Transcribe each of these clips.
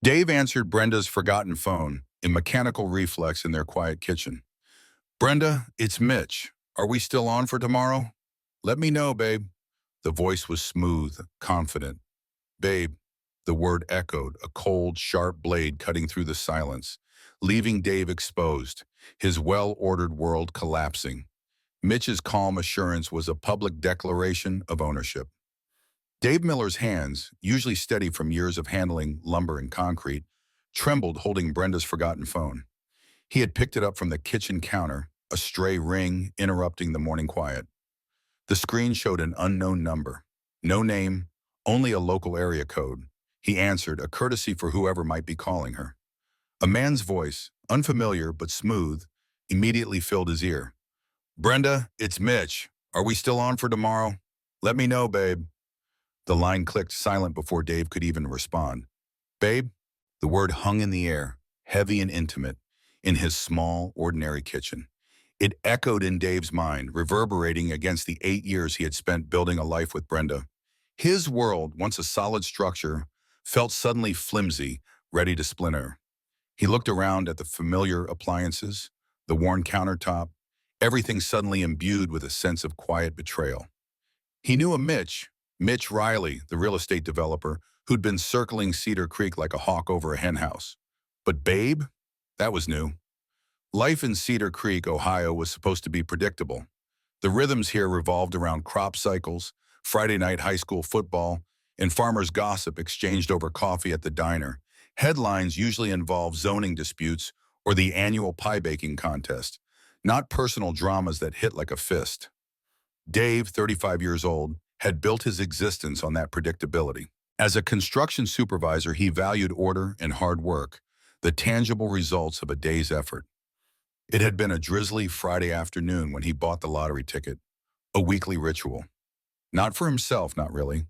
Dave answered Brenda's forgotten phone, a mechanical reflex in their quiet kitchen. "Brenda, it's Mitch. Are we still on for tomorrow?" "Let me know, babe." The voice was smooth, confident. "Babe," the word echoed, a cold, sharp blade cutting through the silence, leaving Dave exposed, his well-ordered world collapsing. Mitch's calm assurance was a public declaration of ownership. Dave Miller's hands, usually steady from years of handling lumber and concrete, trembled holding Brenda's forgotten phone. He had picked it up from the kitchen counter, a stray ring interrupting the morning quiet. The screen showed an unknown number. No name, only a local area code. He answered, a courtesy for whoever might be calling her. A man's voice, unfamiliar but smooth, immediately filled his ear. "Brenda, it's Mitch. Are we still on for tomorrow? Let me know, babe." The line clicked silent before Dave could even respond. "Babe?" The word hung in the air, heavy and intimate, in his small, ordinary kitchen. It echoed in Dave's mind, reverberating against the 8 years he had spent building a life with Brenda. His world, once a solid structure, felt suddenly flimsy, ready to splinter. He looked around at the familiar appliances, the worn countertop, everything suddenly imbued with a sense of quiet betrayal. He knew a Mitch Riley, the real estate developer, who'd been circling Cedar Creek like a hawk over a henhouse. But Babe? That was new. Life in Cedar Creek, Ohio was supposed to be predictable. The rhythms here revolved around crop cycles, Friday night high school football, and farmers' gossip exchanged over coffee at the diner. Headlines usually involved zoning disputes or the annual pie baking contest, not personal dramas that hit like a fist. Dave, 35 years old, had built his existence on that predictability. As a construction supervisor, he valued order and hard work, the tangible results of a day's effort. It had been a drizzly Friday afternoon when he bought the lottery ticket, a weekly ritual. Not for himself, not really.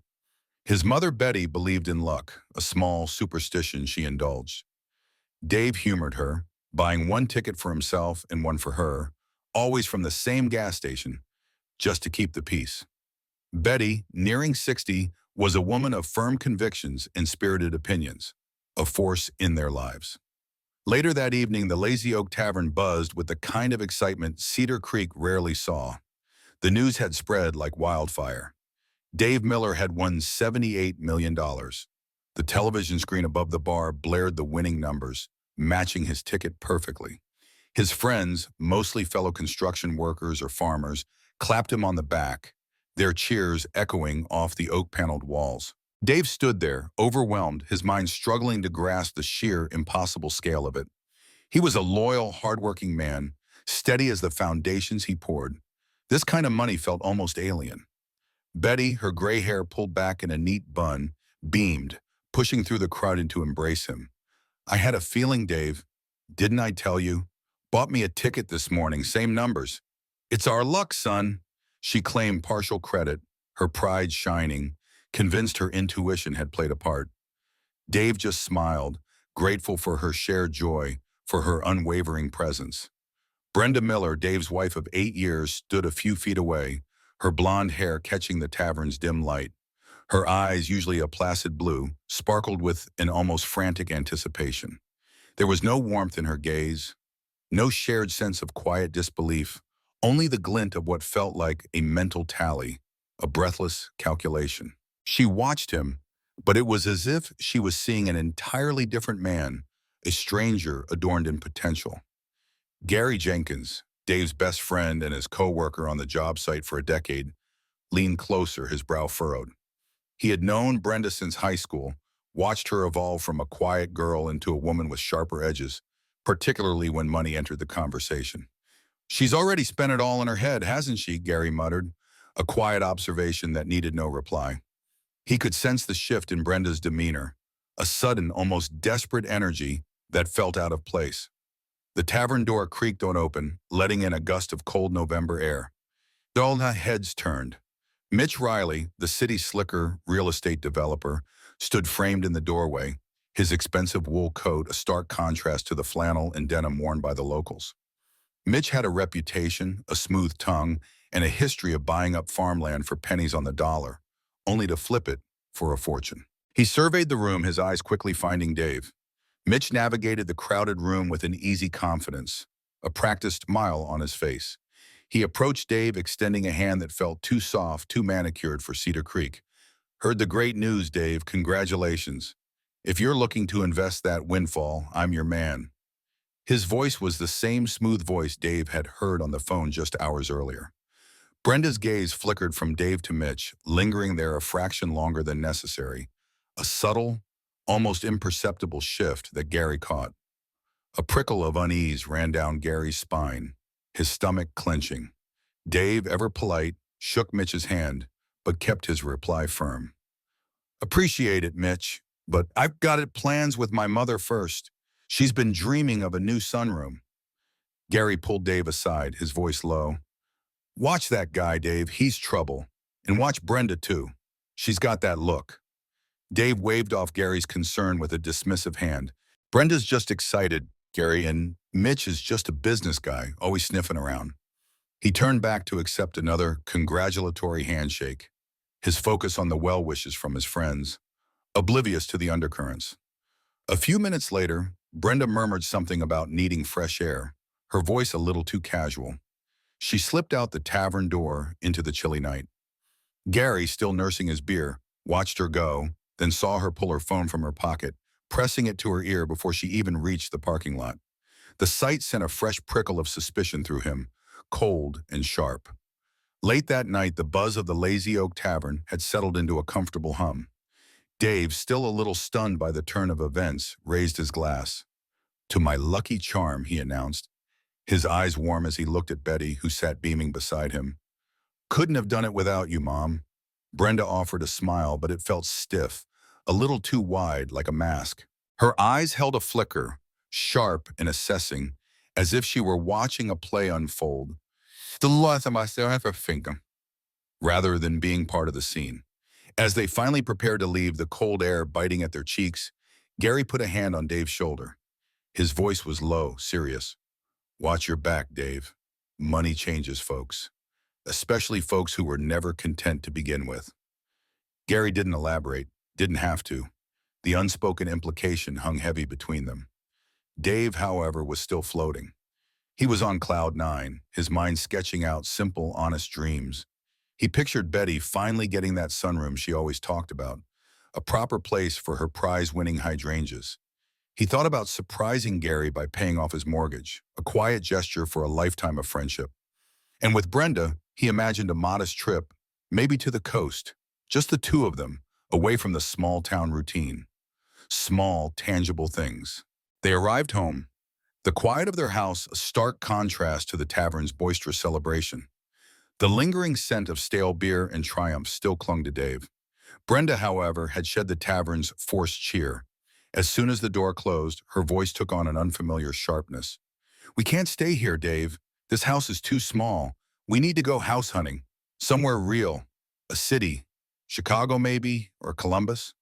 His mother Betty believed in luck, a small superstition she indulged. Dave humored her, buying one ticket for himself and one for her, always from the same gas station, just to keep the peace. Betty, nearing 60, was a woman of firm convictions and spirited opinions, a force in their lives. Later that evening, the Lazy Oak Tavern buzzed with the kind of excitement Cedar Creek rarely saw. The news had spread like wildfire. Dave Miller had won $78 million. The television screen above the bar blared the winning numbers, matching his ticket perfectly. His friends, mostly fellow construction workers or farmers, clapped him on the back, their cheers echoing off the oak-paneled walls. Dave stood there, overwhelmed, his mind struggling to grasp the sheer, impossible scale of it. He was a loyal, hardworking man, steady as the foundations he poured. This kind of money felt almost alien. Betty, her gray hair pulled back in a neat bun, beamed, pushing through the crowd to embrace him. "I had a feeling, Dave. Didn't I tell you? Bought me a ticket this morning, same numbers. It's our luck, son." She claimed partial credit, her pride shining, convinced her intuition had played a part. Dave just smiled, grateful for her shared joy, for her unwavering presence. Brenda Miller, Dave's wife of 8 years, stood a few feet away, her blonde hair catching the tavern's dim light. Her eyes, usually a placid blue, sparkled with an almost frantic anticipation. There was no warmth in her gaze, no shared sense of quiet disbelief, only the glint of what felt like a mental tally, a breathless calculation. She watched him, but it was as if she was seeing an entirely different man, a stranger adorned in potential. Gary Jenkins, Dave's best friend and his co-worker on the job site for a decade, leaned closer, his brow furrowed. He had known Brenda since high school, watched her evolve from a quiet girl into a woman with sharper edges, particularly when money entered the conversation. "She's already spent it all in her head, hasn't she?" Gary muttered, a quiet observation that needed no reply. He could sense the shift in Brenda's demeanor, a sudden, almost desperate energy that felt out of place. The tavern door creaked open, letting in a gust of cold November air. All heads turned. Mitch Riley, the city's slicker real estate developer, stood framed in the doorway, his expensive wool coat a stark contrast to the flannel and denim worn by the locals. Mitch had a reputation, a smooth tongue, and a history of buying up farmland for pennies on the dollar, only to flip it for a fortune. He surveyed the room, his eyes quickly finding Dave. Mitch navigated the crowded room with an easy confidence, a practiced smile on his face. He approached Dave, extending a hand that felt too soft, too manicured for Cedar Creek. Heard the great news, Dave. Congratulations. If you're looking to invest that windfall, I'm your man. His voice was the same smooth voice Dave had heard on the phone just hours earlier. Brenda's gaze flickered from Dave to Mitch, lingering there a fraction longer than necessary. A subtle, almost imperceptible shift that Gary caught. A prickle of unease ran down Gary's spine, his stomach clenching. Dave, ever polite, shook Mitch's hand, but kept his reply firm. Appreciate it, Mitch, but I've got it plans with my mother first. She's been dreaming of a new sunroom. Gary pulled Dave aside, his voice low. Watch that guy, Dave. He's trouble. And watch Brenda, too. She's got that look. Dave waved off Gary's concern with a dismissive hand. Brenda's just excited, Gary, and Mitch is just a business guy, always sniffing around. He turned back to accept another congratulatory handshake, his focus on the well wishes from his friends, oblivious to the undercurrents. A few minutes later, Brenda murmured something about needing fresh air, her voice a little too casual. She slipped out the tavern door into the chilly night. Gary, still nursing his beer, watched her go, then saw her pull her phone from her pocket, pressing it to her ear before she even reached the parking lot. The sight sent a fresh prickle of suspicion through him, cold and sharp. Late that night, the buzz of the Lazy Oak Tavern had settled into a comfortable hum. Dave, still a little stunned by the turn of events, raised his glass. To my lucky charm, he announced, his eyes warm as he looked at Betty, who sat beaming beside him. Couldn't have done it without you, Mom. Brenda offered a smile, but it felt stiff, a little too wide, like a mask. Her eyes held a flicker, sharp and assessing, as if she were watching a play unfold. The last time I still have a finger, rather than being part of the scene. As they finally prepared to leave, the cold air biting at their cheeks, Gary put a hand on Dave's shoulder. His voice was low, serious. Watch your back, Dave. Money changes folks, especially folks who were never content to begin with. Gary didn't elaborate, didn't have to. The unspoken implication hung heavy between them. Dave, however, was still floating. He was on cloud nine, his mind sketching out simple, honest dreams. He pictured Betty finally getting that sunroom she always talked about, a proper place for her prize-winning hydrangeas. He thought about surprising Gary by paying off his mortgage, a quiet gesture for a lifetime of friendship. And with Brenda, he imagined a modest trip, maybe to the coast, just the two of them, away from the small-town routine. Small, tangible things. They arrived home. The quiet of their house a stark contrast to the tavern's boisterous celebration. The lingering scent of stale beer and triumph still clung to Dave. Brenda, however, had shed the tavern's forced cheer. As soon as the door closed, her voice took on an unfamiliar sharpness. We can't stay here, Dave. This house is too small. We need to go house hunting. Somewhere real. A city. Chicago, maybe, or Columbus.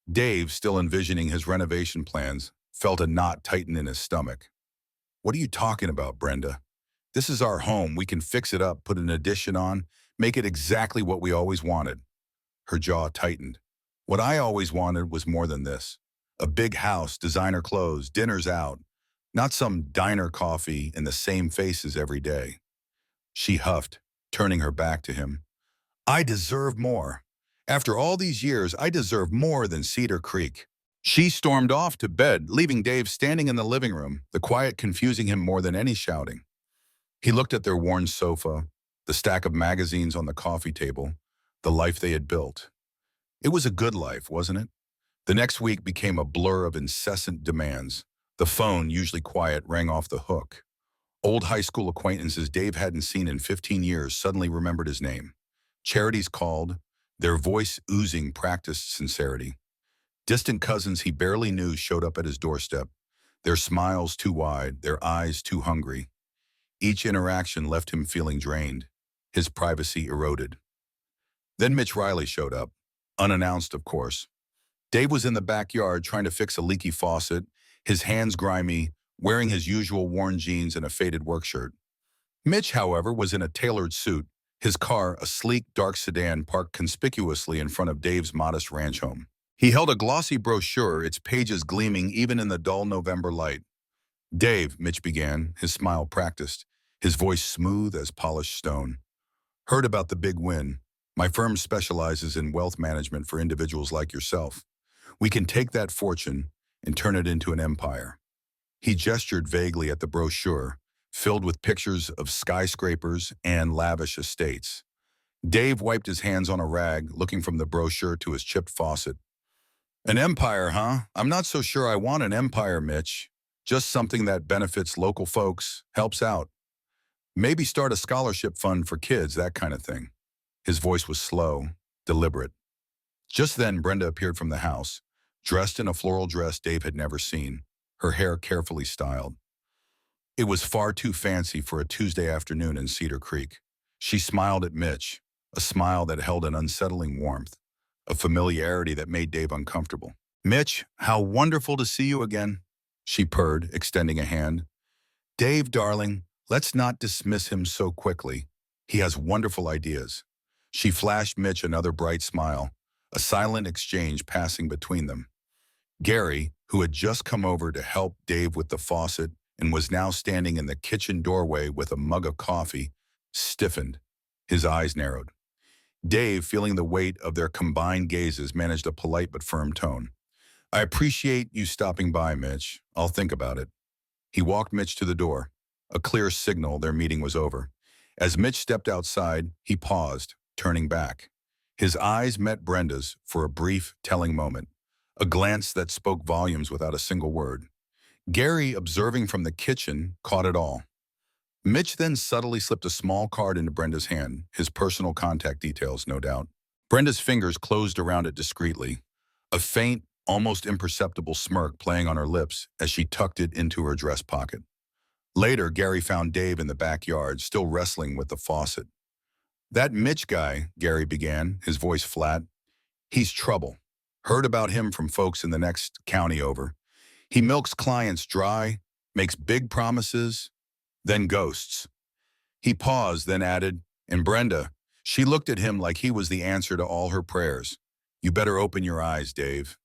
Dave, still envisioning his renovation plans, felt a knot tighten in his stomach. What are you talking about, Brenda? This is our home. We can fix it up, put an addition on, make it exactly what we always wanted. Her jaw tightened. What I always wanted was more than this. A big house, designer clothes, dinners out. Not some diner coffee and the same faces every day. She huffed, turning her back to him. I deserve more. After all these years, I deserve more than Cedar Creek. She stormed off to bed, leaving Dave standing in the living room, the quiet confusing him more than any shouting. He looked at their worn sofa, the stack of magazines on the coffee table, the life they had built. It was a good life, wasn't it? The next week became a blur of incessant demands. The phone, usually quiet, rang off the hook. Old high school acquaintances Dave hadn't seen in 15 years suddenly remembered his name. Charities called, their voice oozing practiced sincerity. Distant cousins he barely knew showed up at his doorstep, their smiles too wide, their eyes too hungry. Each interaction left him feeling drained, his privacy eroded. Then Mitch Riley showed up, unannounced, of course. Dave was in the backyard trying to fix a leaky faucet, his hands grimy, wearing his usual worn jeans and a faded work shirt. Mitch, however, was in a tailored suit, his car a sleek, dark sedan parked conspicuously in front of Dave's modest ranch home. He held a glossy brochure, its pages gleaming even in the dull November light. Dave, Mitch began, his smile practiced, his voice smooth as polished stone. Heard about the big win. My firm specializes in wealth management for individuals like yourself. We can take that fortune and turn it into an empire. He gestured vaguely at the brochure, filled with pictures of skyscrapers and lavish estates. Dave wiped his hands on a rag, looking from the brochure to his chipped faucet. An empire, huh? I'm not so sure I want an empire, Mitch. Just something that benefits local folks, helps out. Maybe start a scholarship fund for kids, that kind of thing. His voice was slow, deliberate. Just then, Brenda appeared from the house, dressed in a floral dress Dave had never seen, her hair carefully styled. It was far too fancy for a Tuesday afternoon in Cedar Creek. She smiled at Mitch, a smile that held an unsettling warmth, a familiarity that made Dave uncomfortable. Mitch, how wonderful to see you again, she purred, extending a hand. Dave, darling, let's not dismiss him so quickly. He has wonderful ideas. She flashed Mitch another bright smile, a silent exchange passing between them. Gary, who had just come over to help Dave with the faucet and was now standing in the kitchen doorway with a mug of coffee, stiffened. His eyes narrowed. Dave, feeling the weight of their combined gazes, managed a polite but firm tone. I appreciate you stopping by, Mitch. I'll think about it. He walked Mitch to the door, a clear signal their meeting was over. As Mitch stepped outside, he paused, turning back. His eyes met Brenda's for a brief, telling moment, a glance that spoke volumes without a single word. Gary, observing from the kitchen, caught it all. Mitch then subtly slipped a small card into Brenda's hand, his personal contact details, no doubt. Brenda's fingers closed around it discreetly, a faint, almost imperceptible smirk playing on her lips as she tucked it into her dress pocket. Later, Gary found Dave in the backyard, still wrestling with the faucet. That Mitch guy, Gary began, his voice flat. He's trouble. Heard about him from folks in the next county over. He milks clients dry, makes big promises, then ghosts. He paused, then added, and Brenda, she looked at him like he was the answer to all her prayers. You better open your eyes, Dave.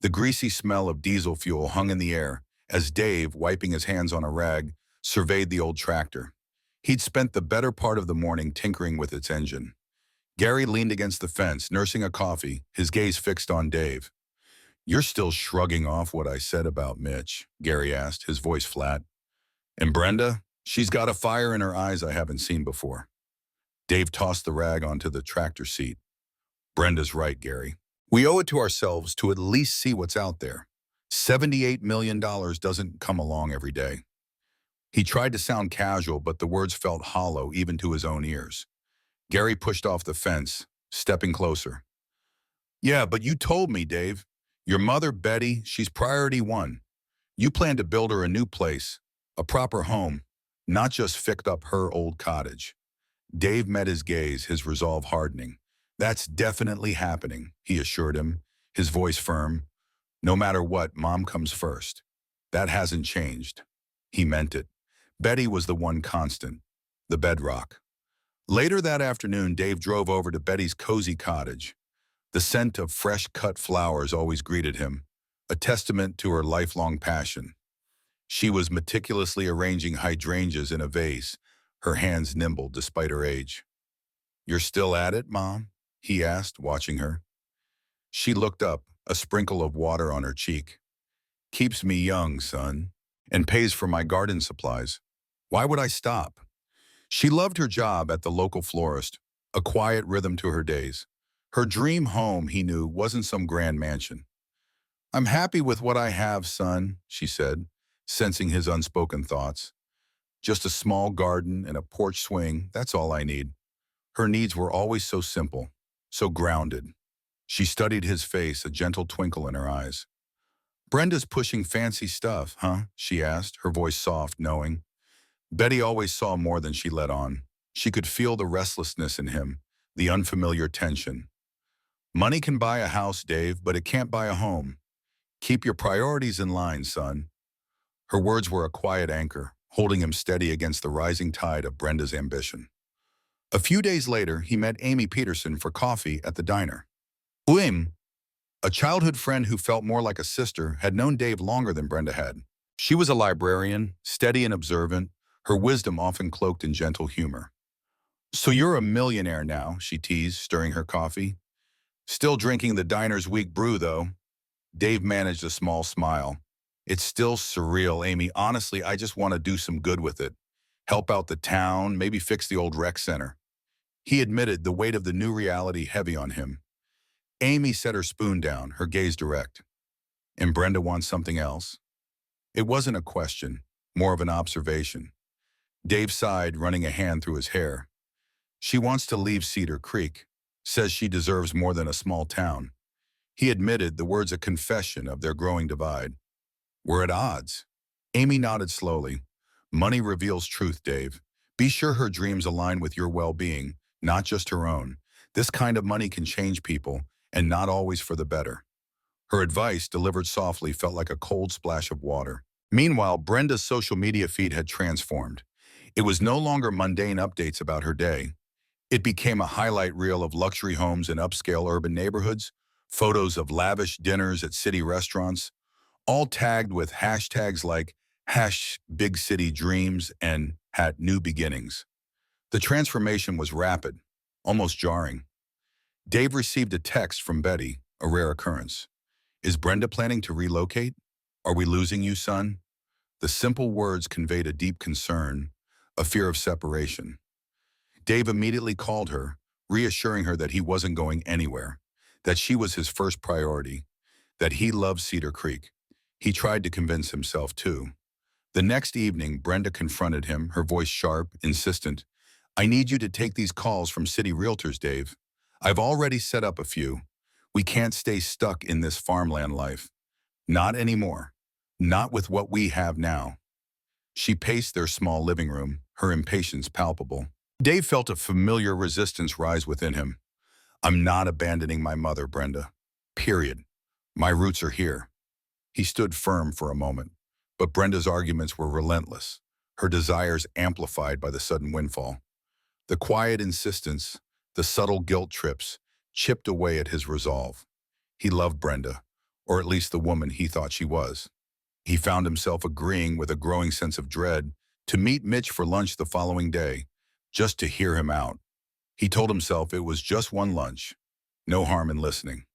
The greasy smell of diesel fuel hung in the air as Dave, wiping his hands on a rag, surveyed the old tractor. He'd spent the better part of the morning tinkering with its engine. Gary leaned against the fence, nursing a coffee, his gaze fixed on Dave. You're still shrugging off what I said about Mitch, Gary asked, his voice flat. And Brenda, she's got a fire in her eyes I haven't seen before. Dave tossed the rag onto the tractor seat. Brenda's right, Gary. We owe it to ourselves to at least see what's out there. $78 million doesn't come along every day. He tried to sound casual, but the words felt hollow even to his own ears. Gary pushed off the fence, stepping closer. Yeah, but you told me, Dave. Your mother, Betty, she's priority one. You plan to build her a new place, a proper home, not just fix up her old cottage. Dave met his gaze, his resolve hardening. That's definitely happening, he assured him, his voice firm. No matter what, Mom comes first. That hasn't changed. He meant it. Betty was the one constant, the bedrock. Later that afternoon, Dave drove over to Betty's cozy cottage. The scent of fresh-cut flowers always greeted him, a testament to her lifelong passion. She was meticulously arranging hydrangeas in a vase, her hands nimble despite her age. You're still at it, Mom? He asked, watching her. She looked up, a sprinkle of water on her cheek. Keeps me young, son, and pays for my garden supplies. Why would I stop? She loved her job at the local florist, a quiet rhythm to her days. Her dream home, he knew, wasn't some grand mansion. I'm happy with what I have, son, she said, sensing his unspoken thoughts. Just a small garden and a porch swing, that's all I need. Her needs were always so simple, so grounded. She studied his face, a gentle twinkle in her eyes. Brenda's pushing fancy stuff, huh? She asked, her voice soft, knowing. Betty always saw more than she let on. She could feel the restlessness in him, the unfamiliar tension. Money can buy a house, Dave, but it can't buy a home. Keep your priorities in line, son. Her words were a quiet anchor, holding him steady against the rising tide of Brenda's ambition. A few days later, he met Amy Peterson for coffee at the diner. Uim, A childhood friend who felt more like a sister had known Dave longer than Brenda had. She was a librarian, steady and observant, her wisdom often cloaked in gentle humor. "So you're a millionaire now," she teased, stirring her coffee. "Still drinking the diner's weak brew, though." Dave managed a small smile. "It's still surreal, Amy. Honestly, I just want to do some good with it. Help out the town, maybe fix the old rec center." He admitted, the weight of the new reality heavy on him. Amy set her spoon down, her gaze direct. "And Brenda wants something else?" It wasn't a question, more of an observation. Dave sighed, running a hand through his hair. "She wants to leave Cedar Creek. Says she deserves more than a small town." He admitted, the words a confession of their growing divide. "We're at odds." Amy nodded slowly. "Money reveals truth, Dave. Be sure her dreams align with your well-being, not just her own. This kind of money can change people, and not always for the better." Her advice, delivered softly, felt like a cold splash of water. Meanwhile, Brenda's social media feed had transformed. It was no longer mundane updates about her day. It became a highlight reel of luxury homes in upscale urban neighborhoods, photos of lavish dinners at city restaurants, all tagged with hashtags like #BigCityDreams and #NewBeginnings. The transformation was rapid, almost jarring. Dave received a text from Betty, a rare occurrence. "Is Brenda planning to relocate? Are we losing you, son?" The simple words conveyed a deep concern, a fear of separation. Dave immediately called her, reassuring her that he wasn't going anywhere, that she was his first priority, that he loved Cedar Creek. He tried to convince himself, too. The next evening, Brenda confronted him, her voice sharp, insistent. "I need you to take these calls from city realtors, Dave. I've already set up a few. We can't stay stuck in this farmland life. Not anymore. Not with what we have now." She paced their small living room, her impatience palpable. Dave felt a familiar resistance rise within him. "I'm not abandoning my mother, Brenda. Period. My roots are here." He stood firm for a moment, but Brenda's arguments were relentless, her desires amplified by the sudden windfall. The quiet insistence, the subtle guilt trips, chipped away at his resolve. He loved Brenda, or at least the woman he thought she was. He found himself agreeing with a growing sense of dread to meet Mitch for lunch the following day, just to hear him out. He told himself it was just one lunch. No harm in listening.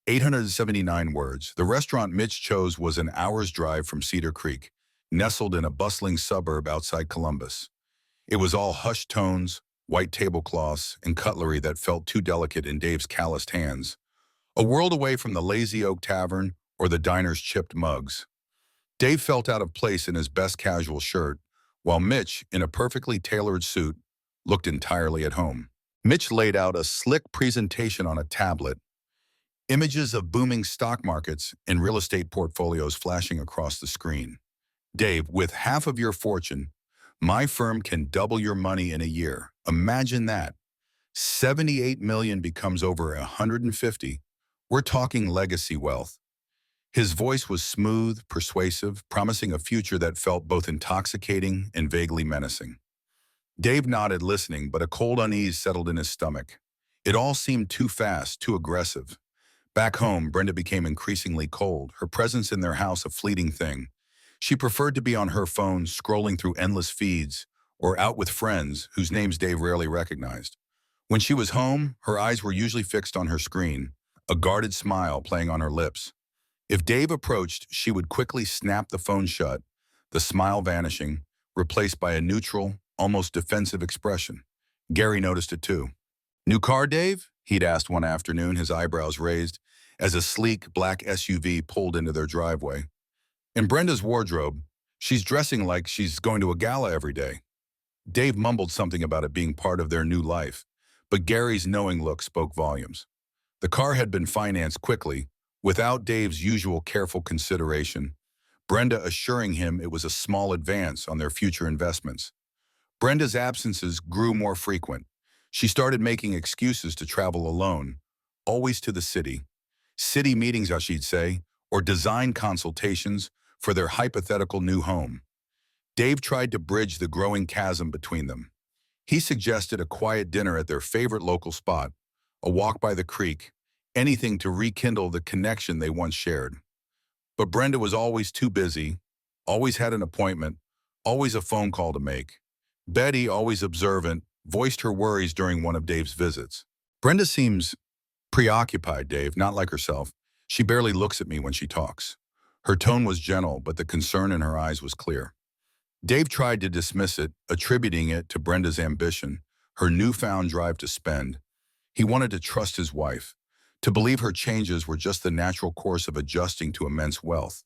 879 words. The restaurant Mitch chose was an hour's drive from Cedar Creek, nestled in a bustling suburb outside Columbus. It was all hushed tones, white tablecloths, and cutlery that felt too delicate in Dave's calloused hands. A world away from the Lazy Oak Tavern or the diner's chipped mugs. Dave felt out of place in his best casual shirt, while Mitch, in a perfectly tailored suit, looked entirely at home. Mitch laid out a slick presentation on a tablet, images of booming stock markets and real estate portfolios flashing across the screen. "Dave, with half of your fortune, my firm can double your money in a year. Imagine that. 78 million becomes over 150. We're talking legacy wealth." His voice was smooth, persuasive, promising a future that felt both intoxicating and vaguely menacing. Dave nodded, listening, but a cold unease settled in his stomach. It all seemed too fast, too aggressive. Back home, Brenda became increasingly cold, her presence in their house a fleeting thing. She preferred to be on her phone, scrolling through endless feeds, or out with friends whose names Dave rarely recognized. When she was home, her eyes were usually fixed on her screen, a guarded smile playing on her lips. If Dave approached, she would quickly snap the phone shut, the smile vanishing, replaced by a neutral, almost defensive expression. Gary noticed it too. "New car, Dave?" he'd asked one afternoon, his eyebrows raised, as a sleek black SUV pulled into their driveway. In Brenda's wardrobe, she's dressing like she's going to a gala every day. Dave mumbled something about it being part of their new life, but Gary's knowing look spoke volumes. The car had been financed quickly, without Dave's usual careful consideration, Brenda assuring him it was a small advance on their future investments. Brenda's absences grew more frequent. She started making excuses to travel alone, always to the city. City meetings, as she'd say, or design consultations for their hypothetical new home. Dave tried to bridge the growing chasm between them. He suggested a quiet dinner at their favorite local spot, a walk by the creek, anything to rekindle the connection they once shared. But Brenda was always too busy, always had an appointment, always a phone call to make. Betty, always observant, voiced her worries during one of Dave's visits. Brenda seems preoccupied, Dave, not like herself. She barely looks at me when she talks. Her tone was gentle, but the concern in her eyes was clear. Dave tried to dismiss it, attributing it to Brenda's ambition, her newfound drive to spend. He wanted to trust his wife, to believe her changes were just the natural course of adjusting to immense wealth.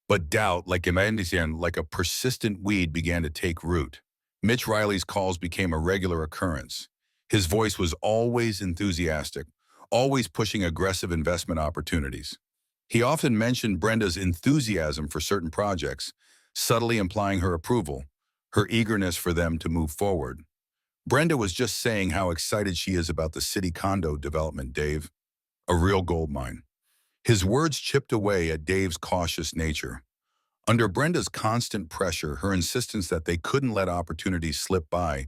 But doubt, like a persistent weed, began to take root. Mitch Riley's calls became a regular occurrence. His voice was always enthusiastic, always pushing aggressive investment opportunities. He often mentioned Brenda's enthusiasm for certain projects, subtly implying her approval, her eagerness for them to move forward. Brenda was just saying how excited she is about the city condo development, Dave. A real goldmine. His words chipped away at Dave's cautious nature. Under Brenda's constant pressure, her insistence that they couldn't let opportunities slip by,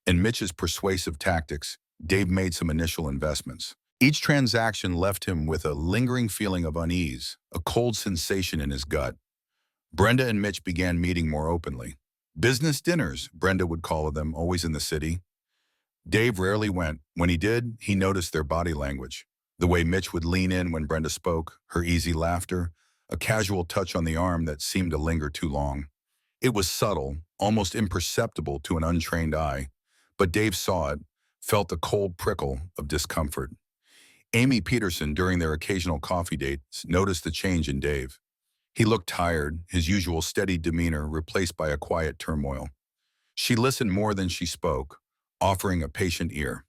and Mitch's persuasive tactics, Dave made some initial investments. Each transaction left him with a lingering feeling of unease, a cold sensation in his gut. Brenda and Mitch began meeting more openly. Business dinners, Brenda would call them, always in the city. Dave rarely went. When he did, he noticed their body language. The way Mitch would lean in when Brenda spoke, her easy laughter, a casual touch on the arm that seemed to linger too long. It was subtle, almost imperceptible to an untrained eye, but Dave saw it, felt the cold prickle of discomfort. Amy Peterson, during their occasional coffee dates, noticed the change in Dave. He looked tired, his usual steady demeanor replaced by a quiet turmoil. She listened more than she spoke, offering a patient ear.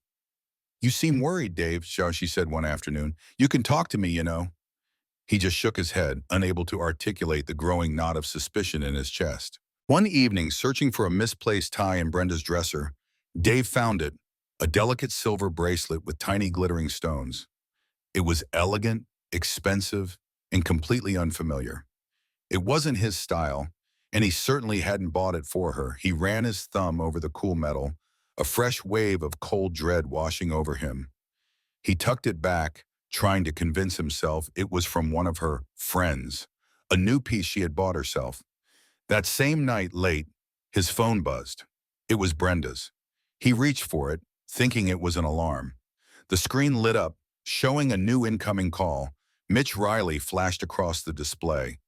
"You seem worried, Dave," she said one afternoon. "You can talk to me, you know." He just shook his head, unable to articulate the growing knot of suspicion in his chest. One evening, searching for a misplaced tie in Brenda's dresser, Dave found it, a delicate silver bracelet with tiny glittering stones. It was elegant, expensive, and completely unfamiliar. It wasn't his style, and he certainly hadn't bought it for her. He ran his thumb over the cool metal, a fresh wave of cold dread washing over him. He tucked it back, trying to convince himself it was from one of her friends, a new piece she had bought herself. That same night, late, his phone buzzed. It was Brenda's. He reached for it, thinking it was an alarm. The screen lit up, showing a new incoming call. Mitch Riley flashed across the display.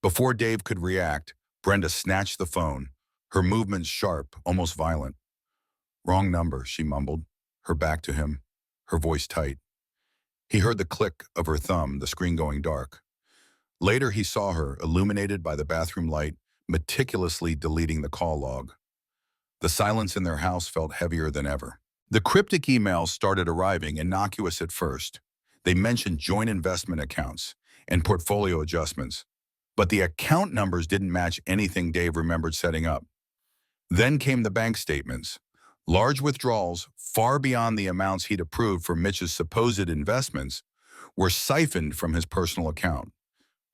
Before Dave could react, Brenda snatched the phone, her movements sharp, almost violent. "Wrong number," she mumbled, her back to him, her voice tight. He heard the click of her thumb, the screen going dark. Later, he saw her, illuminated by the bathroom light, meticulously deleting the call log. The silence in their house felt heavier than ever. The cryptic emails started arriving, innocuous at first. They mentioned joint investment accounts and portfolio adjustments, but the account numbers didn't match anything Dave remembered setting up. Then came the bank statements. Large withdrawals, far beyond the amounts he'd approved for Mitch's supposed investments, were siphoned from his personal account.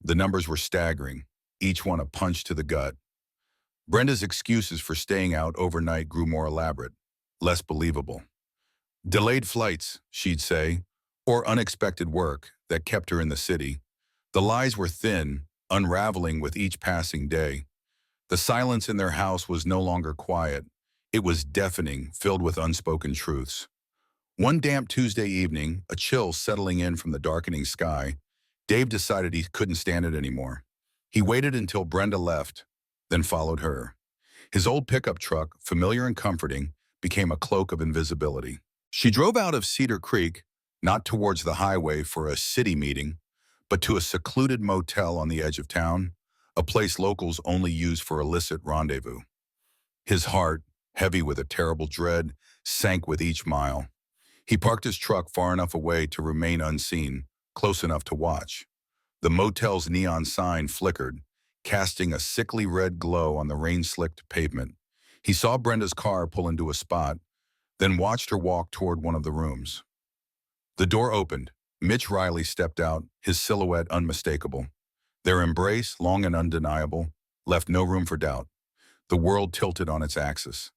The numbers were staggering, each one a punch to the gut. Brenda's excuses for staying out overnight grew more elaborate, less believable. Delayed flights, she'd say, or unexpected work that kept her in the city. The lies were thin, unraveling with each passing day. The silence in their house was no longer quiet. It was deafening, filled with unspoken truths. One damp Tuesday evening, a chill settling in from the darkening sky, Dave decided he couldn't stand it anymore. He waited until Brenda left, then followed her. His old pickup truck, familiar and comforting, became a cloak of invisibility. She drove out of Cedar Creek, not towards the highway for a city meeting, but to a secluded motel on the edge of town, a place locals only use for illicit rendezvous. His heart, heavy with a terrible dread, sank with each mile. He parked his truck far enough away to remain unseen, close enough to watch. The motel's neon sign flickered, casting a sickly red glow on the rain-slicked pavement. He saw Brenda's car pull into a spot, then watched her walk toward one of the rooms. The door opened. Mitch Riley stepped out, his silhouette unmistakable. Their embrace, long and undeniable, left no room for doubt. The world tilted on its axis.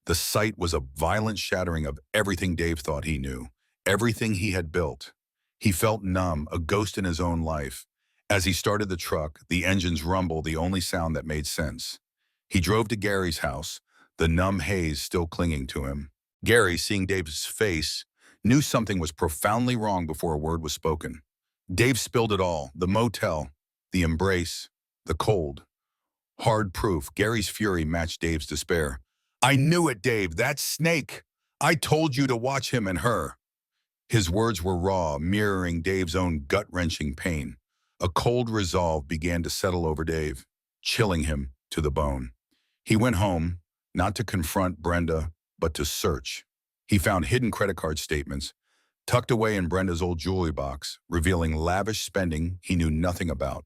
The sight was a violent shattering of everything Dave thought he knew, everything he had built. He felt numb, a ghost in his own life. As he started the truck, the engine's rumble, the only sound that made sense. He drove to Gary's house, the numb haze still clinging to him. Gary, seeing Dave's face, knew something was profoundly wrong before a word was spoken. Dave spilled it all, the motel, the embrace, the cold. Hard proof, Gary's fury matched Dave's despair. I knew it, Dave, that snake. I told you to watch him and her. His words were raw, mirroring Dave's own gut-wrenching pain. A cold resolve began to settle over Dave, chilling him to the bone. He went home, not to confront Brenda, but to search. He found hidden credit card statements, tucked away in Brenda's old jewelry box, revealing lavish spending he knew nothing about.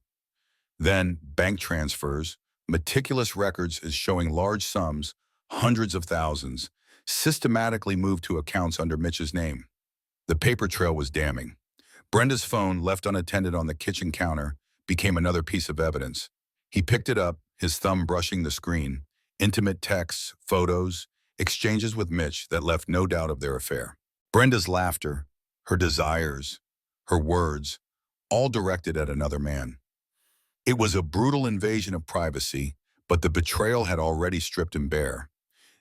Then, bank transfers, meticulous records is showing large sums, hundreds of thousands, systematically moved to accounts under Mitch's name. The paper trail was damning. Brenda's phone, left unattended on the kitchen counter, became another piece of evidence. He picked it up, his thumb brushing the screen. Intimate texts, photos, exchanges with Mitch that left no doubt of their affair. Brenda's laughter, her desires, her words, all directed at another man. It was a brutal invasion of privacy, but the betrayal had already stripped him bare.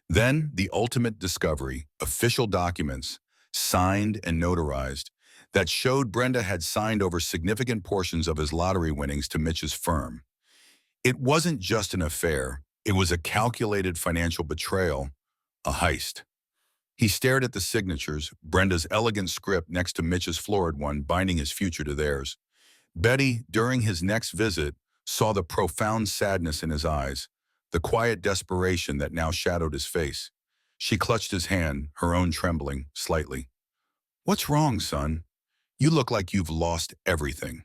Then, the ultimate discovery, official documents, signed and notarized, that showed Brenda had signed over significant portions of his lottery winnings to Mitch's firm. It wasn't just an affair, it was a calculated financial betrayal, a heist. He stared at the signatures, Brenda's elegant script next to Mitch's florid one binding his future to theirs. Betty, during his next visit, saw the profound sadness in his eyes, the quiet desperation that now shadowed his face. She clutched his hand, her own trembling, slightly. What's wrong, son? You look like you've lost everything.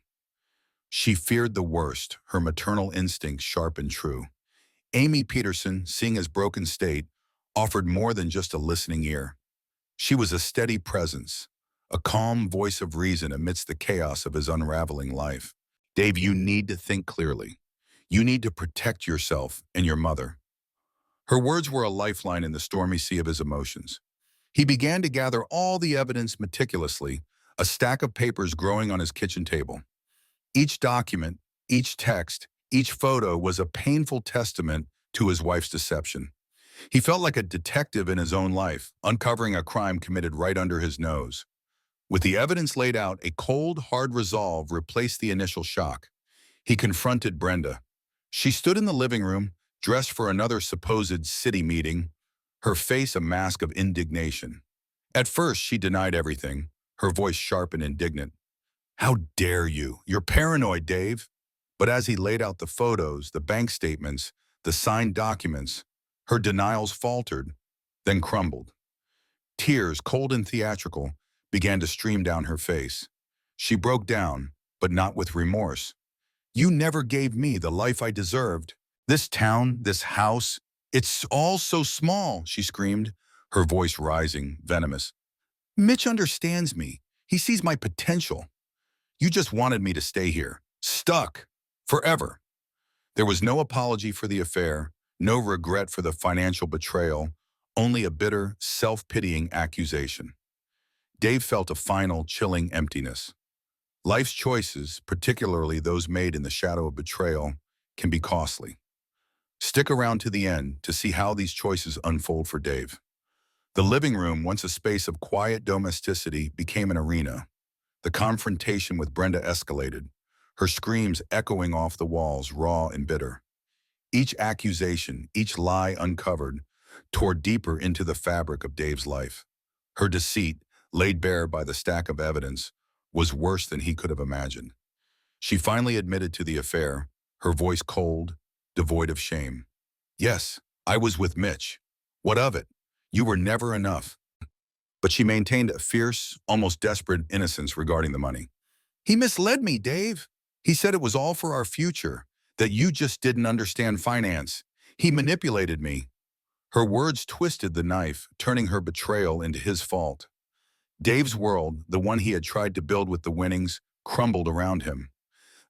She feared the worst, her maternal instincts sharp and true. Amy Peterson, seeing his broken state, offered more than just a listening ear. She was a steady presence, a calm voice of reason amidst the chaos of his unraveling life. Dave, you need to think clearly. You need to protect yourself and your mother. Her words were a lifeline in the stormy sea of his emotions. He began to gather all the evidence meticulously, a stack of papers growing on his kitchen table. Each document, each text, each photo was a painful testament to his wife's deception. He felt like a detective in his own life, uncovering a crime committed right under his nose. With the evidence laid out, a cold, hard resolve replaced the initial shock. He confronted Brenda. She stood in the living room, dressed for another supposed city meeting, her face a mask of indignation. At first, she denied everything, her voice sharp and indignant. How dare you? You're paranoid, Dave. But as he laid out the photos, the bank statements, the signed documents, her denials faltered, then crumbled. Tears, cold and theatrical, began to stream down her face. She broke down, but not with remorse. You never gave me the life I deserved. This town, this house, it's all so small, she screamed, her voice rising, venomous. Mitch understands me. He sees my potential. You just wanted me to stay here, stuck, forever. There was no apology for the affair, no regret for the financial betrayal, only a bitter, self-pitying accusation. Dave felt a final, chilling emptiness. Life's choices, particularly those made in the shadow of betrayal, can be costly. Stick around to the end to see how these choices unfold for Dave. The living room, once a space of quiet domesticity, became an arena. The confrontation with Brenda escalated, her screams echoing off the walls, raw and bitter. Each accusation, each lie uncovered, tore deeper into the fabric of Dave's life. Her deceit, laid bare by the stack of evidence, was worse than he could have imagined. She finally admitted to the affair, her voice cold, devoid of shame. Yes, I was with Mitch. What of it? You were never enough. But she maintained a fierce, almost desperate innocence regarding the money. He misled me, Dave. He said it was all for our future, that you just didn't understand finance. He manipulated me. Her words twisted the knife, turning her betrayal into his fault. Dave's world, the one he had tried to build with the winnings, crumbled around him.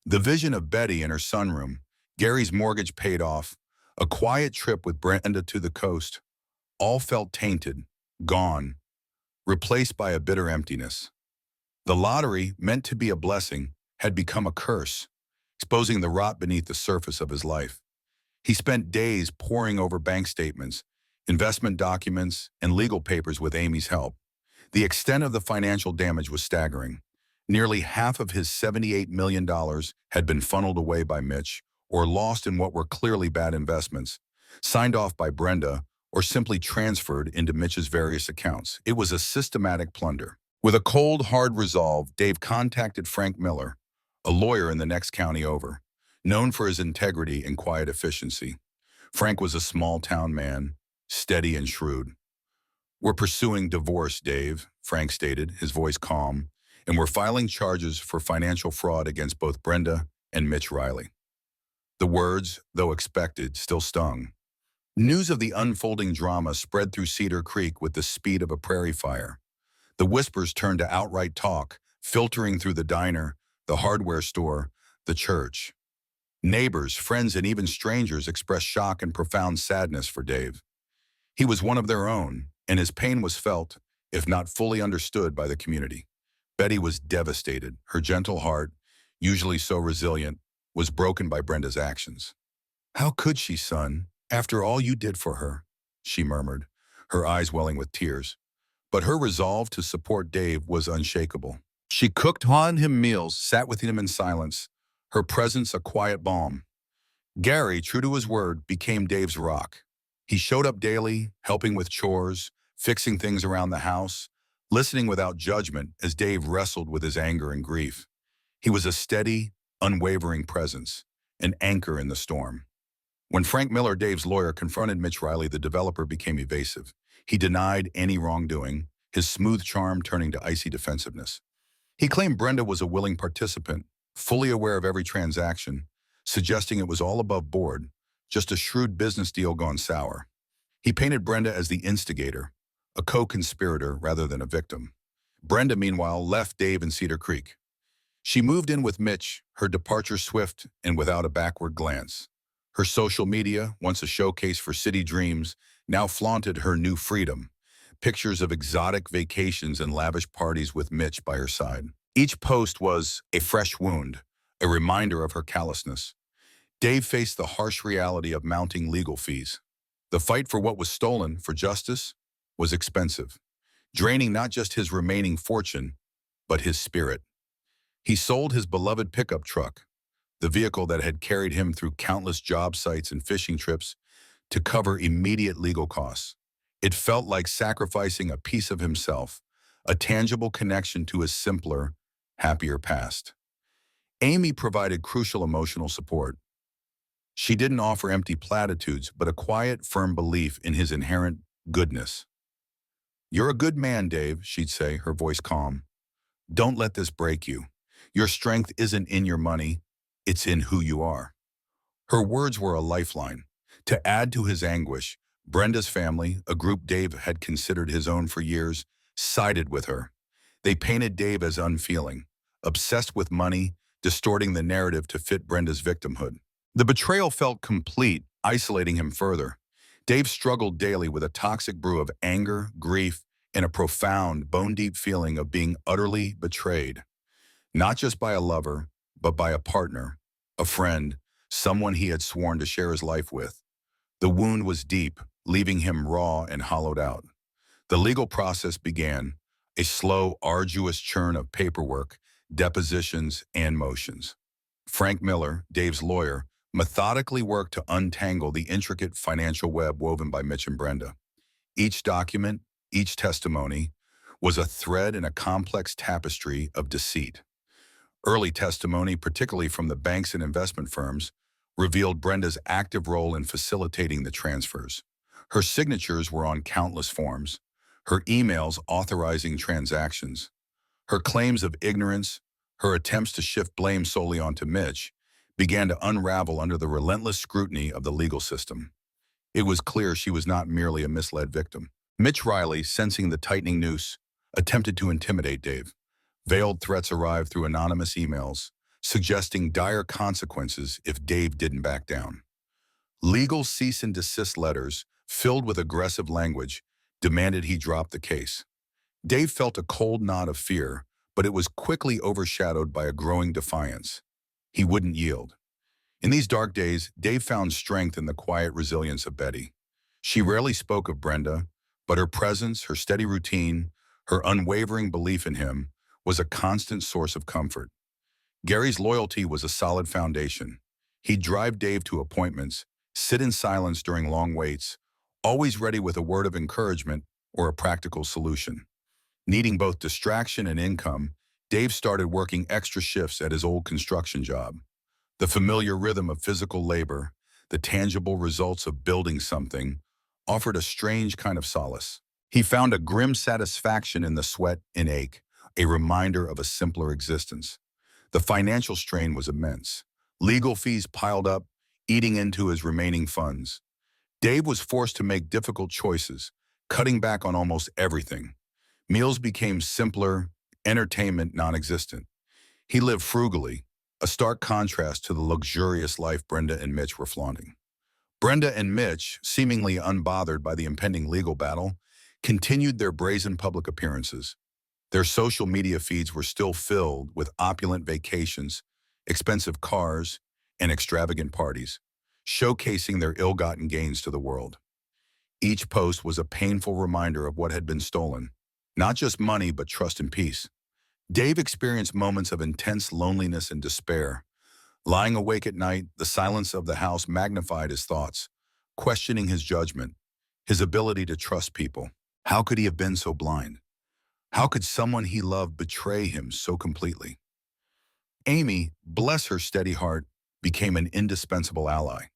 The vision of Betty in her sunroom, Gary's mortgage paid off, a quiet trip with Brenda to the coast, all felt tainted, gone, replaced by a bitter emptiness. The lottery, meant to be a blessing, had become a curse, exposing the rot beneath the surface of his life. He spent days poring over bank statements, investment documents, and legal papers with Amy's help. The extent of the financial damage was staggering. Nearly half of his $78 million had been funneled away by Mitch, or lost in what were clearly bad investments, signed off by Brenda, or simply transferred into Mitch's various accounts. It was a systematic plunder. With a cold, hard resolve, Dave contacted Frank Miller, a lawyer in the next county over, known for his integrity and quiet efficiency. Frank was a small-town man, steady and shrewd. "We're pursuing divorce, Dave," Frank stated, his voice calm, "and we're filing charges for financial fraud against both Brenda and Mitch Riley." The words, though expected, still stung. News of the unfolding drama spread through Cedar Creek with the speed of a prairie fire. The whispers turned to outright talk, filtering through the diner, the hardware store, the church. Neighbors, friends, and even strangers expressed shock and profound sadness for Dave. He was one of their own, and his pain was felt, if not fully understood, by the community. Betty was devastated. Her gentle heart, usually so resilient, was broken by Brenda's actions. "How could she, son, after all you did for her?" she murmured, her eyes welling with tears. But her resolve to support Dave was unshakable. She cooked on him meals, sat with him in silence, her presence a quiet balm. Gary, true to his word, became Dave's rock. He showed up daily, helping with chores, fixing things around the house, listening without judgment as Dave wrestled with his anger and grief. He was a steady, unwavering presence, an anchor in the storm. When Frank Miller, Dave's lawyer, confronted Mitch Riley, the developer became evasive. He denied any wrongdoing, his smooth charm turning to icy defensiveness. He claimed Brenda was a willing participant, fully aware of every transaction, suggesting it was all above board, just a shrewd business deal gone sour. He painted Brenda as the instigator, a co-conspirator rather than a victim. Brenda, meanwhile, left Dave in Cedar Creek. She moved in with Mitch, her departure swift and without a backward glance. Her social media, once a showcase for city dreams, now flaunted her new freedom, pictures of exotic vacations and lavish parties with Mitch by her side. Each post was a fresh wound, a reminder of her callousness. Dave faced the harsh reality of mounting legal fees. The fight for what was stolen, for justice, was expensive, draining not just his remaining fortune, but his spirit. He sold his beloved pickup truck, the vehicle that had carried him through countless job sites and fishing trips, to cover immediate legal costs. It felt like sacrificing a piece of himself, a tangible connection to his simpler, happier past. Amy provided crucial emotional support. She didn't offer empty platitudes, but a quiet, firm belief in his inherent goodness. "You're a good man, Dave," she'd say, her voice calm. "Don't let this break you. Your strength isn't in your money, it's in who you are." Her words were a lifeline. To add to his anguish, Brenda's family, a group Dave had considered his own for years, sided with her. They painted Dave as unfeeling, obsessed with money, distorting the narrative to fit Brenda's victimhood. The betrayal felt complete, isolating him further. Dave struggled daily with a toxic brew of anger, grief, and a profound, bone-deep feeling of being utterly betrayed. Not just by a lover, but by a partner, a friend, someone he had sworn to share his life with. The wound was deep, leaving him raw and hollowed out. The legal process began, a slow, arduous churn of paperwork, depositions, and motions. Frank Miller, Dave's lawyer, methodically worked to untangle the intricate financial web woven by Mitch and Brenda. Each document, each testimony, was a thread in a complex tapestry of deceit. Early testimony, particularly from the banks and investment firms, revealed Brenda's active role in facilitating the transfers. Her signatures were on countless forms, her emails authorizing transactions. Her claims of ignorance, her attempts to shift blame solely onto Mitch, began to unravel under the relentless scrutiny of the legal system. It was clear she was not merely a misled victim. Mitch Riley, sensing the tightening noose, attempted to intimidate Dave. Veiled threats arrived through anonymous emails, suggesting dire consequences if Dave didn't back down. Legal cease and desist letters, filled with aggressive language, demanded he drop the case. Dave felt a cold knot of fear, but it was quickly overshadowed by a growing defiance. He wouldn't yield. In these dark days, Dave found strength in the quiet resilience of Betty. She rarely spoke of Brenda, but her presence, her steady routine, her unwavering belief in him was a constant source of comfort. Gary's loyalty was a solid foundation. He'd drive Dave to appointments, sit in silence during long waits, always ready with a word of encouragement or a practical solution. Needing both distraction and income, Dave started working extra shifts at his old construction job. The familiar rhythm of physical labor, the tangible results of building something, offered a strange kind of solace. He found a grim satisfaction in the sweat and ache, a reminder of a simpler existence. The financial strain was immense. Legal fees piled up, eating into his remaining funds. Dave was forced to make difficult choices, cutting back on almost everything. Meals became simpler, entertainment non-existent. He lived frugally, a stark contrast to the luxurious life Brenda and Mitch were flaunting. Brenda and Mitch, seemingly unbothered by the impending legal battle, continued their brazen public appearances. Their social media feeds were still filled with opulent vacations, expensive cars, and extravagant parties, showcasing their ill-gotten gains to the world. Each post was a painful reminder of what had been stolen, not just money but trust and peace. Dave experienced moments of intense loneliness and despair. Lying awake at night, the silence of the house magnified his thoughts, questioning his judgment, his ability to trust people. How could he have been so blind? How could someone he loved betray him so completely? Amy, bless her steady heart, became an indispensable ally.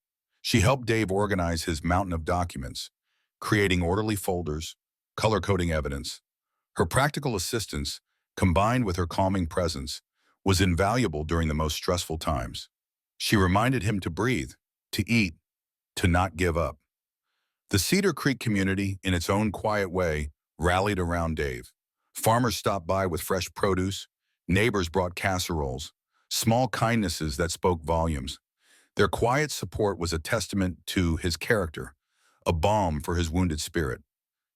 She helped Dave organize his mountain of documents, creating orderly folders, color-coding evidence. Her practical assistance, combined with her calming presence, was invaluable during the most stressful times. She reminded him to breathe, to eat, to not give up. The Cedar Creek community, in its own quiet way, rallied around Dave. Farmers stopped by with fresh produce, neighbors brought casseroles, small kindnesses that spoke volumes. Their quiet support was a testament to his character, a balm for his wounded spirit.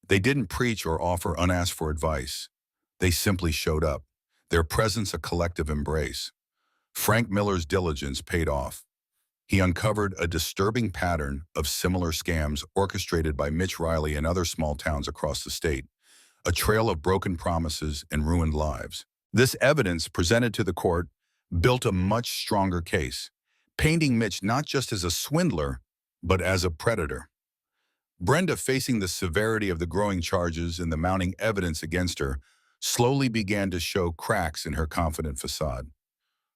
They didn't preach or offer unasked for advice. They simply showed up, their presence a collective embrace. Frank Miller's diligence paid off. He uncovered a disturbing pattern of similar scams orchestrated by Mitch Riley and other small towns across the state, a trail of broken promises and ruined lives. This evidence presented to the court built a much stronger case, painting Mitch not just as a swindler, but as a predator. Brenda, facing the severity of the growing charges and the mounting evidence against her, slowly began to show cracks in her confident facade.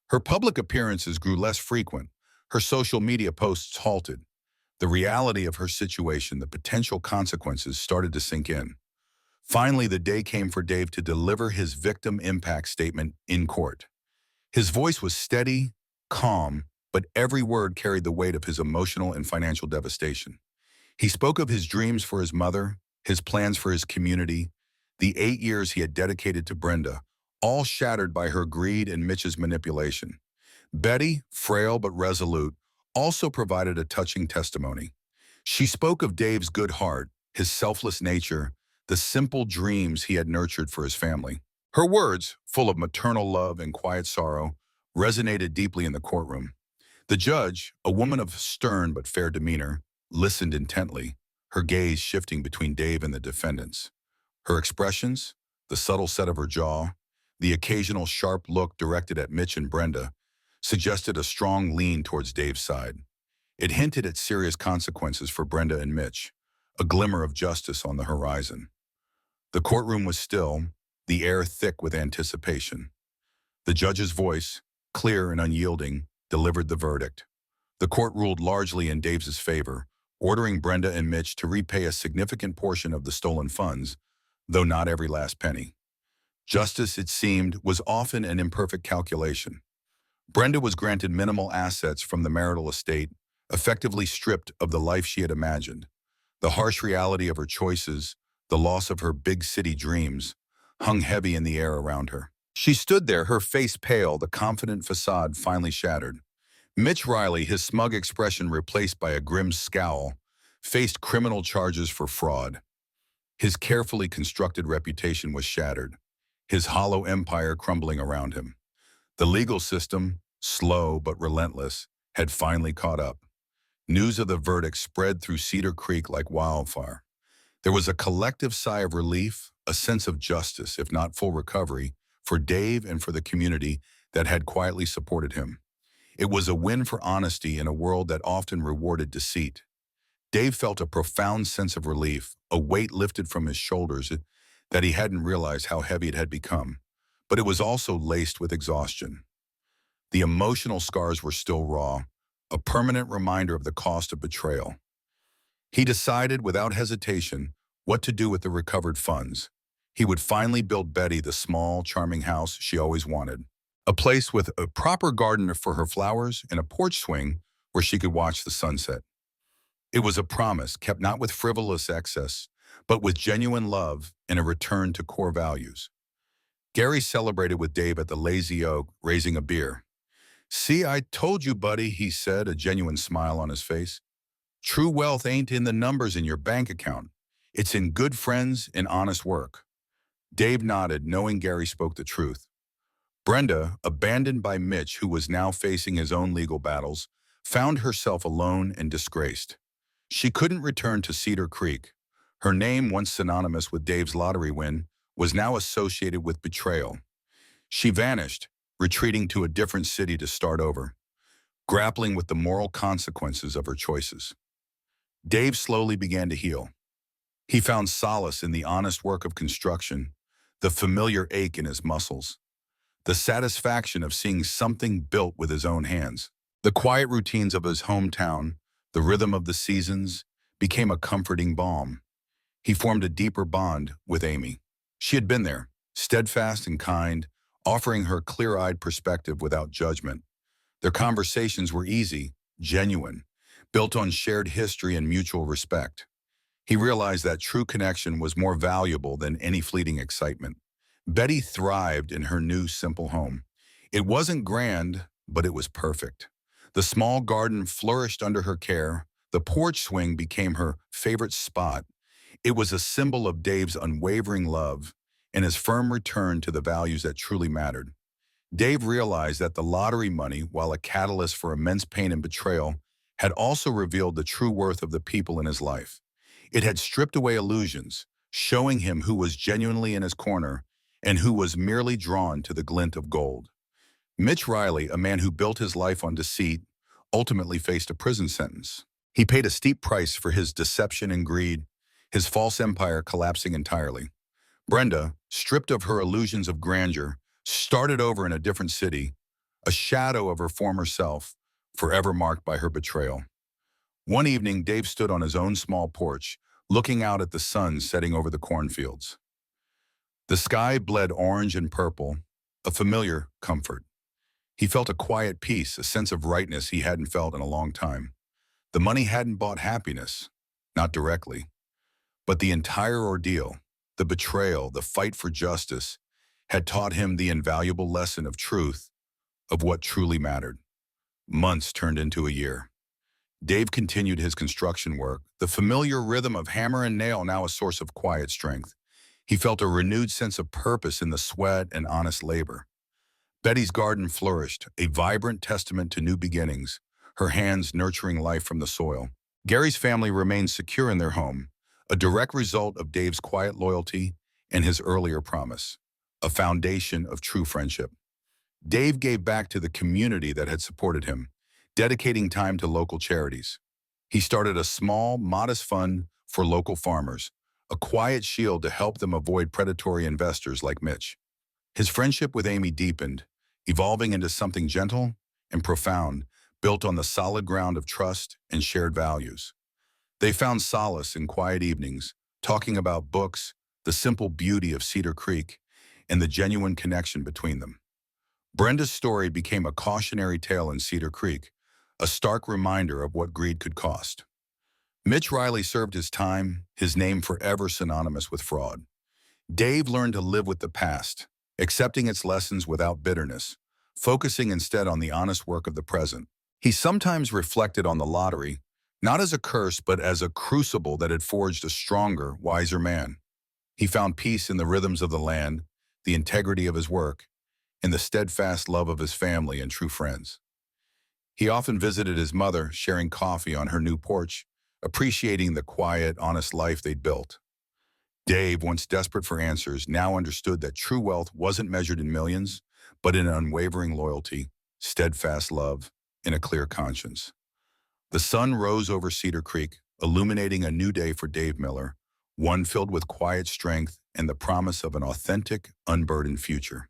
Her public appearances grew less frequent. Her social media posts halted. The reality of her situation, the potential consequences, started to sink in. Finally, the day came for Dave to deliver his victim impact statement in court. His voice was steady, calm, but every word carried the weight of his emotional and financial devastation. He spoke of his dreams for his mother, his plans for his community, the 8 years he had dedicated to Brenda, all shattered by her greed and Mitch's manipulation. Betty, frail but resolute, also provided a touching testimony. She spoke of Dave's good heart, his selfless nature, the simple dreams he had nurtured for his family. Her words, full of maternal love and quiet sorrow, resonated deeply in the courtroom. The judge, a woman of stern but fair demeanor, listened intently, her gaze shifting between Dave and the defendants. Her expressions, the subtle set of her jaw, the occasional sharp look directed at Mitch and Brenda, suggested a strong lean towards Dave's side. It hinted at serious consequences for Brenda and Mitch, a glimmer of justice on the horizon. The courtroom was still, the air thick with anticipation. The judge's voice, clear and unyielding, delivered the verdict. The court ruled largely in Dave's favor, ordering Brenda and Mitch to repay a significant portion of the stolen funds, though not every last penny. Justice, it seemed, was often an imperfect calculation. Brenda was granted minimal assets from the marital estate, effectively stripped of the life she had imagined. The harsh reality of her choices, the loss of her big city dreams, hung heavy in the air around her. She stood there, her face pale, the confident facade finally shattered. Mitch Riley, his smug expression replaced by a grim scowl, faced criminal charges for fraud. His carefully constructed reputation was shattered. his hollow empire crumbling around him. The legal system, slow but relentless, had finally caught up. News of the verdict spread through Cedar Creek like wildfire. There was a collective sigh of relief, a sense of justice, if not full recovery, for Dave and for the community that had quietly supported him. It was a win for honesty in a world that often rewarded deceit. Dave felt a profound sense of relief, a weight lifted from his shoulders that he hadn't realized how heavy it had become. But it was also laced with exhaustion. The emotional scars were still raw, a permanent reminder of the cost of betrayal. He decided without hesitation what to do with the recovered funds. He would finally build Betty the small, charming house she always wanted. A place with a proper garden for her flowers and a porch swing where she could watch the sunset. It was a promise kept not with frivolous excess, but with genuine love and a return to core values. Gary celebrated with Dave at the Lazy Oak, raising a beer. "See, I told you, buddy," he said, a genuine smile on his face. "True wealth ain't in the numbers in your bank account. It's in good friends and honest work." Dave nodded, knowing Gary spoke the truth. Brenda, abandoned by Mitch, who was now facing his own legal battles, found herself alone and disgraced. She couldn't return to Cedar Creek. Her name, once synonymous with Dave's lottery win, was now associated with betrayal. She vanished, retreating to a different city to start over, grappling with the moral consequences of her choices. Dave slowly began to heal. He found solace in the honest work of construction, the familiar ache in his muscles, the satisfaction of seeing something built with his own hands. The quiet routines of his hometown, the rhythm of the seasons, became a comforting balm. He formed a deeper bond with Amy. She had been there, steadfast and kind, offering her clear-eyed perspective without judgment. Their conversations were easy, genuine, built on shared history and mutual respect. He realized that true connection was more valuable than any fleeting excitement. Betty thrived in her new, simple home. It wasn't grand, but it was perfect. The small garden flourished under her care. The porch swing became her favorite spot. It was a symbol of Dave's unwavering love and his firm return to the values that truly mattered. Dave realized that the lottery money, while a catalyst for immense pain and betrayal, had also revealed the true worth of the people in his life. It had stripped away illusions, showing him who was genuinely in his corner and who was merely drawn to the glint of gold. Mitch Riley, a man who built his life on deceit, ultimately faced a prison sentence. He paid a steep price for his deception and greed, his false empire collapsing entirely. Brenda, stripped of her illusions of grandeur, started over in a different city, a shadow of her former self, forever marked by her betrayal. One evening, Dave stood on his own small porch, looking out at the sun setting over the cornfields. The sky bled orange and purple, a familiar comfort. He felt a quiet peace, a sense of rightness he hadn't felt in a long time. The money hadn't bought happiness, not directly, but the entire ordeal, the betrayal, the fight for justice, had taught him the invaluable lesson of truth, of what truly mattered. Months turned into a year. Dave continued his construction work, the familiar rhythm of hammer and nail now a source of quiet strength. He felt a renewed sense of purpose in the sweat and honest labor. Betty's garden flourished, a vibrant testament to new beginnings, her hands nurturing life from the soil. Gary's family remained secure in their home, a direct result of Dave's quiet loyalty and his earlier promise, a foundation of true friendship. Dave gave back to the community that had supported him, dedicating time to local charities. He started a small, modest fund for local farmers, a quiet shield to help them avoid predatory investors like Mitch. His friendship with Amy deepened, evolving into something gentle and profound, built on the solid ground of trust and shared values. They found solace in quiet evenings, talking about books, the simple beauty of Cedar Creek, and the genuine connection between them. Brenda's story became a cautionary tale in Cedar Creek, a stark reminder of what greed could cost. Mitch Riley served his time, his name forever synonymous with fraud. Dave learned to live with the past, accepting its lessons without bitterness, focusing instead on the honest work of the present. He sometimes reflected on the lottery, not as a curse but as a crucible that had forged a stronger, wiser man. He found peace in the rhythms of the land, the integrity of his work, and the steadfast love of his family and true friends. He often visited his mother, sharing coffee on her new porch, appreciating the quiet, honest life they'd built. Dave, once desperate for answers, now understood that true wealth wasn't measured in millions, but in unwavering loyalty, steadfast love, and a clear conscience. The sun rose over Cedar Creek, illuminating a new day for Dave Miller, one filled with quiet strength and the promise of an authentic, unburdened future.